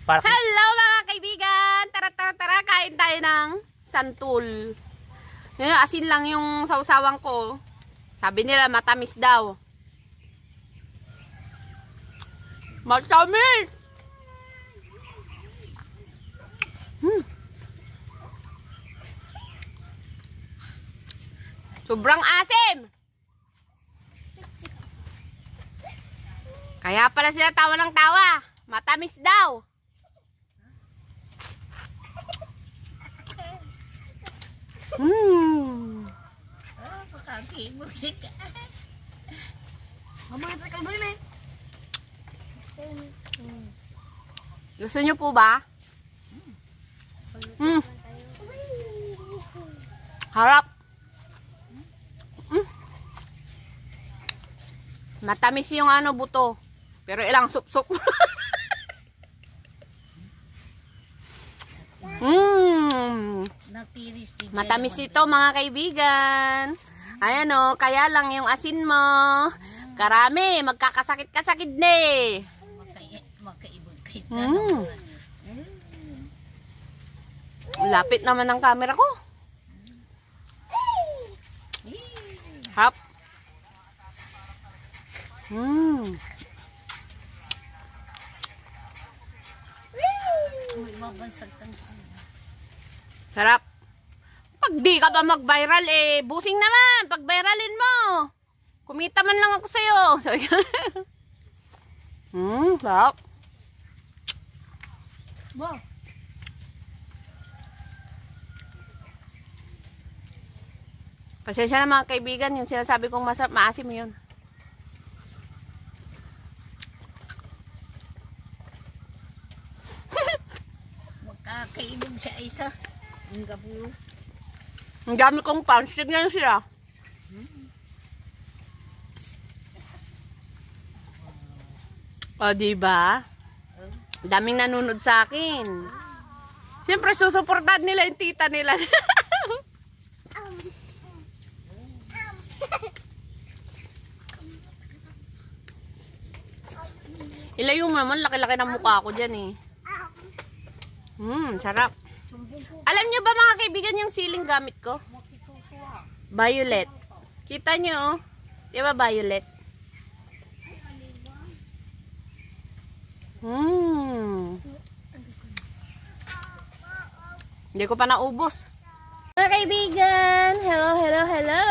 Para... Hello mga kaibigan! Tara, tara, tara! Kain tayo ng santol. Ngayon, asin lang yung sausawan ko. Sabi nila, matamis daw. Matamis! Sobrang asim! Kaya pala sila tawa ng tawa. Matamis daw. Gusto nyo po ba? Harap. Matamis yung buto. Pero ilang sup-sup. Matamis ito mga kaibigan. Ayan o, kaya lang yung asin mo. Karami, magkakasakit-kasakit na eh. Lapit naman ng camera ko. Hap. Sarap. Pag di ka pa mag-viral busing naman. Pag viralin mo. Kumita man lang ako sa'yo. Sarap. Pasensya na mga kaibigan, yung sinasabi kong masarap, maasim yun. Magkakaibig sa isa. Ang dami kong pansig ngayon sila. O, diba? Daming nanunod sa akin. Siyempre, susuportahan nila yung tita nila. Ilayo mo naman, laki-laki ng mukha ko dyan eh. Sarap. Alam nyo ba mga kaibigan yung siling gamit ko? Violet. Kita nyo oh. Di ba violet? Hindi ko pa naubos. Mga kaibigan, hello, hello, hello.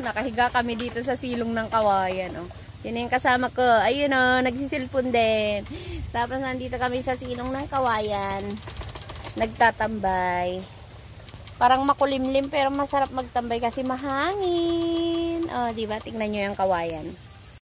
Nakahiga kami dito sa silong ng kawayan oh. Yun yung kasama ko. Ayun o, nagsisilpon din. Tapos nandito kami sa silong ng kawayan. Nagtatambay. Parang makulimlim pero masarap magtambay kasi mahangin. O, diba? Tingnan nyo yung kawayan.